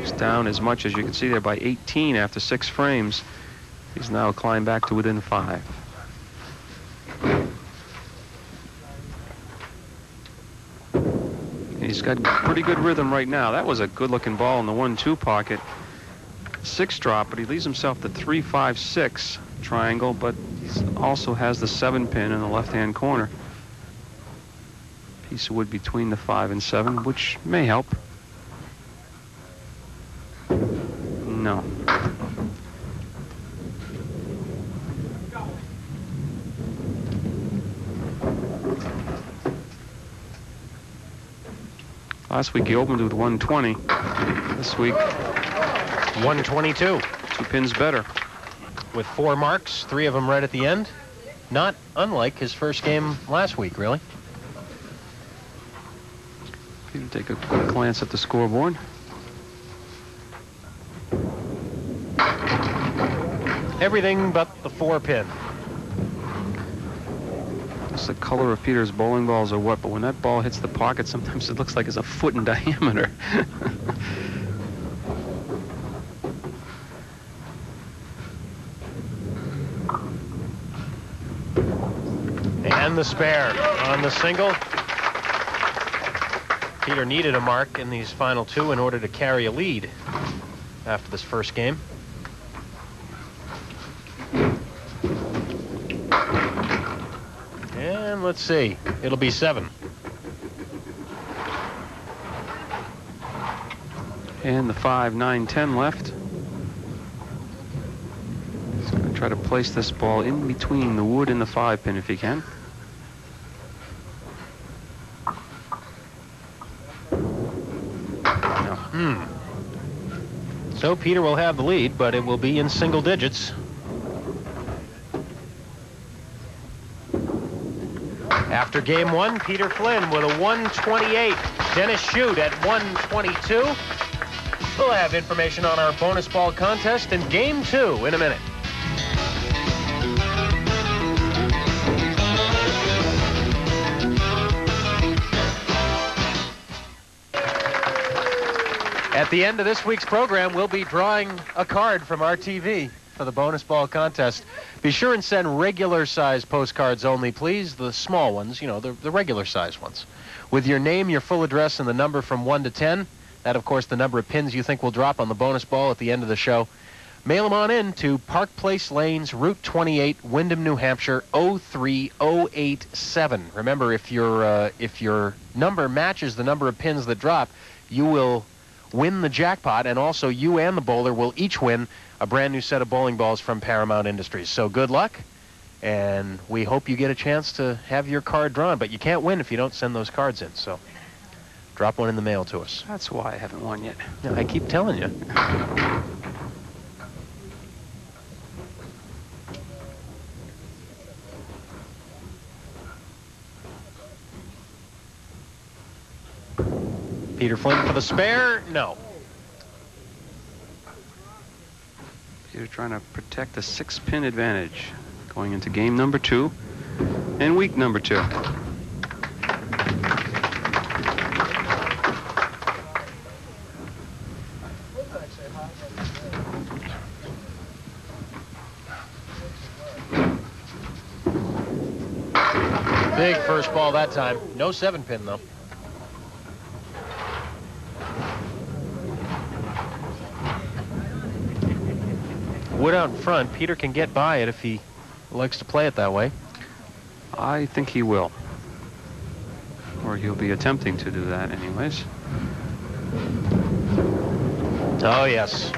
He's down as much as you can see there by 18 after 6 frames. He's now climbed back to within 5. He's got pretty good rhythm right now. That was a good-looking ball in the 1-2 pocket. 6 drop, but he leaves himself the 3-5-6 triangle, but he also has the 7-pin in the left-hand corner. Piece of wood between the 5 and 7, which may help. No. Last week he opened with 120. This week 122. 2 pins better. With 4 marks, 3 of them right at the end. Not unlike his first game last week, really. You can take a quick glance at the scoreboard. Everything but the 4-pin. It's the color of Peter's bowling balls or what, but when that ball hits the pocket, sometimes it looks like it's a foot in diameter. And the spare on the single. Peter needed a mark in these final 2 in order to carry a lead after this first game. And let's see, it'll be 7. And the 5, 9, 10 left. He's going to try to place this ball in between the wood and the 5-pin if he can. No. So Peter will have the lead, but it will be in single digits. After game 1, Peter Flynn with a 128. Dennis Shute at 122. We'll have information on our bonus ball contest in game 2 in a minute. At the end of this week's program, we'll be drawing a card from our TV for the bonus ball contest. Be sure and send regular size postcards only, please. The small ones, you know, the regular size ones. With your name, your full address, and the number from 1 to 10. That, of course, the number of pins you think will drop on the bonus ball at the end of the show. Mail them on in to Park Place Lanes, Route 28, Windham, New Hampshire, 03087. Remember, if your number matches the number of pins that drop, you will win the jackpot, and also you and the bowler will each win a brand new set of bowling balls from Paramount Industries. So good luck, and we hope you get a chance to have your card drawn, but you can't win if you don't send those cards in, so drop one in the mail to us. That's why I haven't won yet. Yeah, I keep telling you. Peter Flynn for the spare. No. Peter trying to protect the 6-pin advantage going into game number 2 and week number 2. Big first ball that time. No 7-pin though. Wood out in front. Peter can get by it if he likes to play it that way. I think he will. Or he'll be attempting to do that anyways. Oh, yes.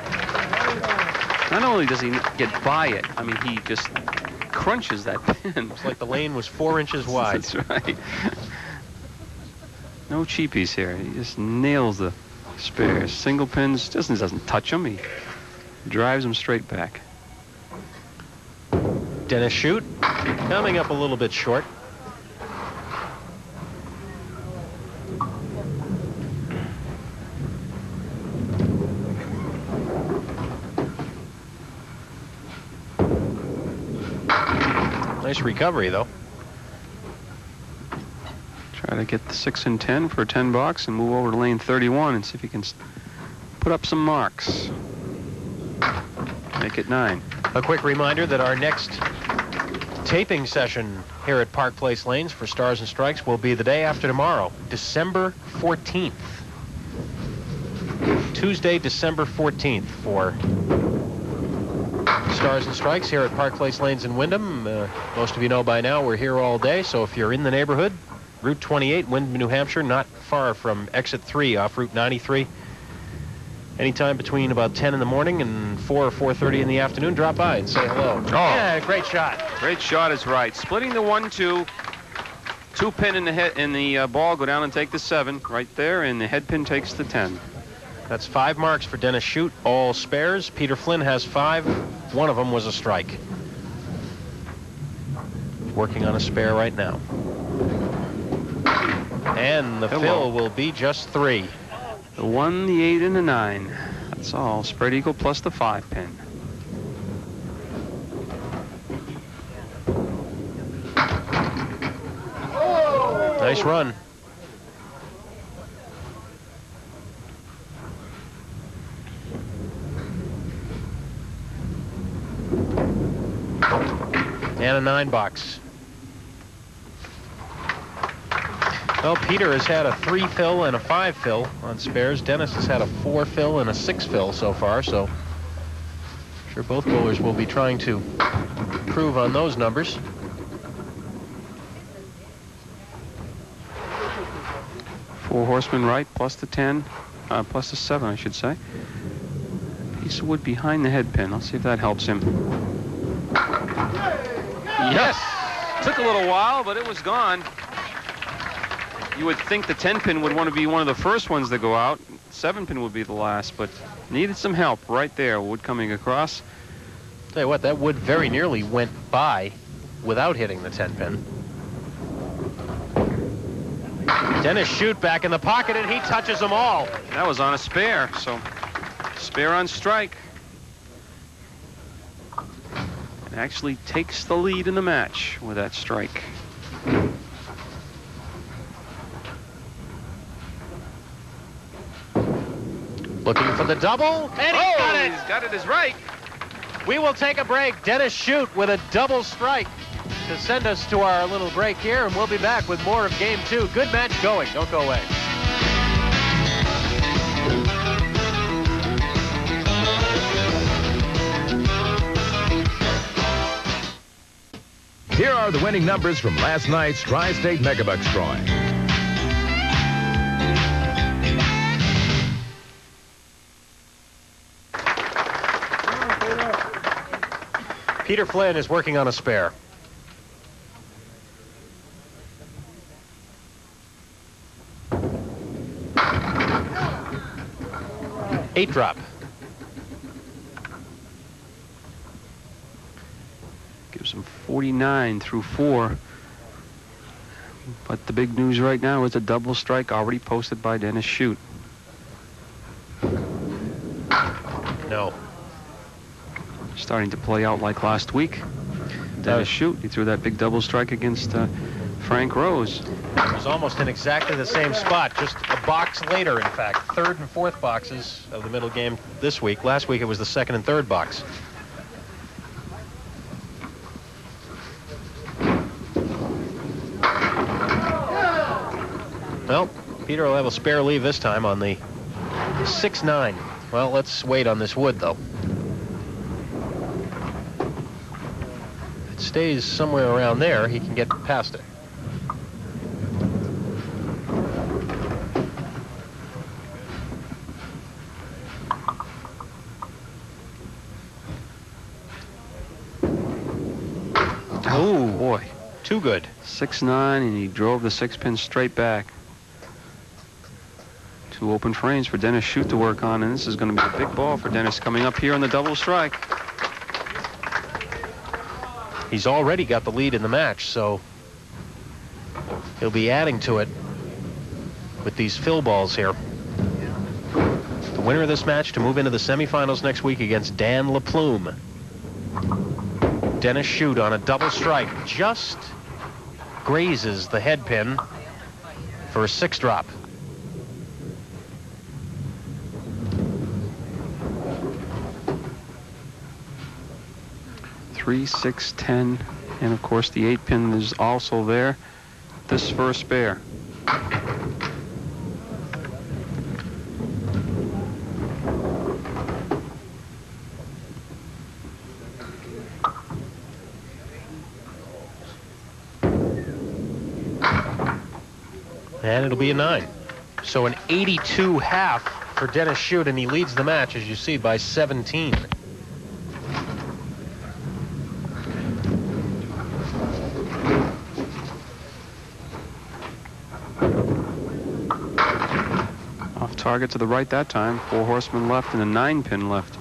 Not only does he get by it, I mean, he just crunches that pin. It's like the lane was 4 inches wide. That's right. No cheapies here. He just nails the spares. Single pins, doesn't touch them. He drives them straight back. Dennis Shute coming up a little bit short. Nice recovery, though. Try to get the 6 and 10 for $10 and move over to lane 31 and see if he can put up some marks. Make it 9. A quick reminder that our next taping session here at Park Place Lanes for Stars and Strikes will be the day after tomorrow, December 14th. Tuesday, December 14th for Stars and Strikes here at Park Place Lanes in Windham. Most of you know by now we're here all day, so if you're in the neighborhood, Route 28, Windham, New Hampshire, not far from Exit 3 off Route 93. Anytime between about 10 in the morning and 4 or 4:30 in the afternoon, drop by and say hello. Oh. Yeah, great shot. Great shot is right. Splitting the 1-2. 2 pin in the head in the ball. Go down and take the 7 right there, and the head pin takes the 10. That's 5 marks for Dennis Shute, all spares. Peter Flynn has 5. One of them was a strike. Working on a spare right now. And the fill will be just 3. The 1, the 8, and the 9. That's all. Spread eagle plus the 5 pin. Nice run. And a 9 box. Well, Peter has had a 3 fill and a 5 fill on spares. Dennis has had a 4 fill and a 6 fill so far, so I'm sure both bowlers will be trying to improve on those numbers. Four horsemen right, plus the 10, plus the 7, I should say. Piece of wood behind the head pin. Let's see if that helps him. Yes! Took a little while, but it was gone. You would think the 10 pin would want to be one of the first ones to go out. 7 pin would be the last, but needed some help right there. Wood coming across. Tell you what, that wood very nearly went by without hitting the 10 pin. Dennis Shute back in the pocket, and he touches them all. That was on a spare, so spare on strike. And actually takes the lead in the match with that strike. Looking for the double, and he got it! He's got it as right. We will take a break. Dennis Shute with a double strike to send us to our little break here, and we'll be back with more of Game 2. Good match going. Don't go away. Here are the winning numbers from last night's Tri-State Megabucks drawing. Peter Flynn is working on a spare. Eight drop. Gives him 49 through 4. But the big news right now is a double strike already posted by Dennis Shute. No. Starting to play out like last week. Dennis Shute, he threw that big double strike against Frank Rose. It was almost in exactly the same spot, just a box later, in fact. 3rd and 4th boxes of the middle game this week. Last week it was the 2nd and 3rd box. Well, Peter will have a spare leave this time on the 6-9. Well, let's wait on this wood, though. If it stays somewhere around there, he can get past it. Oh, boy. Too good. 6-9, and he drove the 6 pin straight back. 2 open frames for Dennis Shute to work on, and this is going to be a big ball for Dennis coming up here on the double strike. He's already got the lead in the match, so he'll be adding to it with these fill balls here. The winner of this match to move into the semifinals next week against Dan LaPlume. Dennis Shute on a double strike just grazes the head pin for a 6 drop. 3, 6, 10, and of course the 8-pin is also there. This for a spare. And it'll be a 9. So an 82 half for Dennis Shute, and he leads the match, as you see, by 17. Off target to the right that time. 4 horsemen left and a 9-pin left.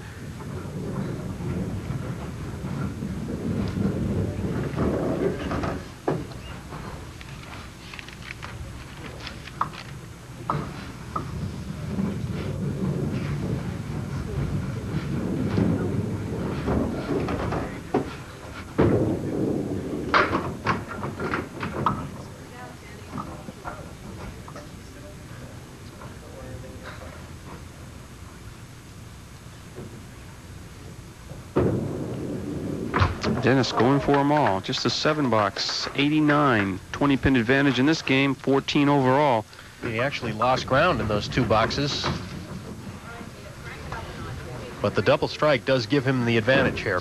Dennis going for them all. Just a 7-box, 89, 20-pin advantage in this game, 14 overall. He actually lost ground in those 2 boxes. But the double strike does give him the advantage here.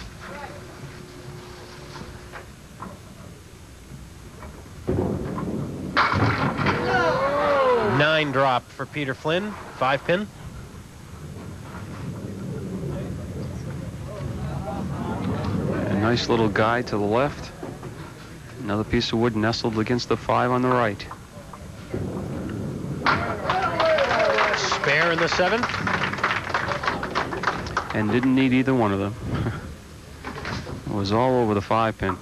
Nine drop for Peter Flynn, 5-pin. Nice little guy to the left. Another piece of wood nestled against the 5 on the right. Spare in the 7. And didn't need either one of them. It was all over the 5-pin.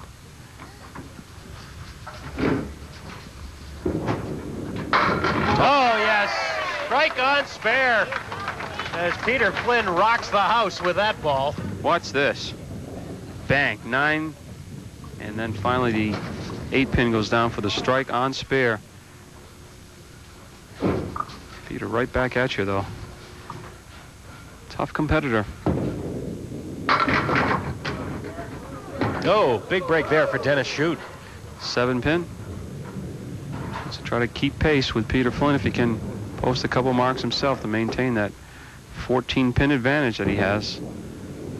Oh, yes. Strike on spare. As Peter Flynn rocks the house with that ball. Watch this. Bang, 9, and then finally the 8-pin goes down for the strike on spare. Peter right back at you, though. Tough competitor. Oh, big break there for Dennis Shute. 7-pin. So try to keep pace with Peter Flynn if he can post a couple marks himself to maintain that 14-pin advantage that he has.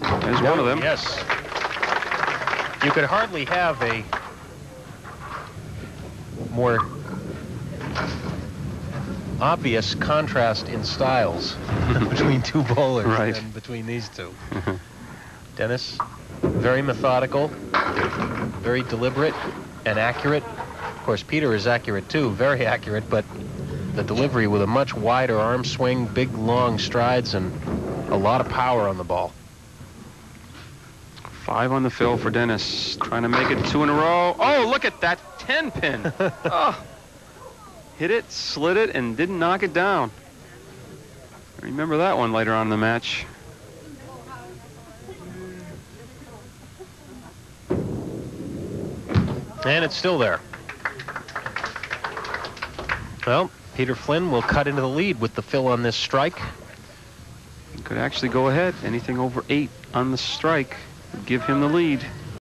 There's one of them. Yes. You could hardly have a more obvious contrast in styles between 2 bowlers than between these 2. Dennis, very methodical, very deliberate and accurate. Of course, Peter is accurate too, very accurate, but the delivery with a much wider arm swing, big long strides, and a lot of power on the ball. 5 on the fill for Dennis, trying to make it 2 in a row. Oh, look at that 10-pin. Oh. Hit it, slid it, and didn't knock it down. Remember that one later on in the match. And it's still there. Well, Peter Flynn will cut into the lead with the fill on this strike. He could actually go ahead. Anything over 8 on the strike would give him the lead.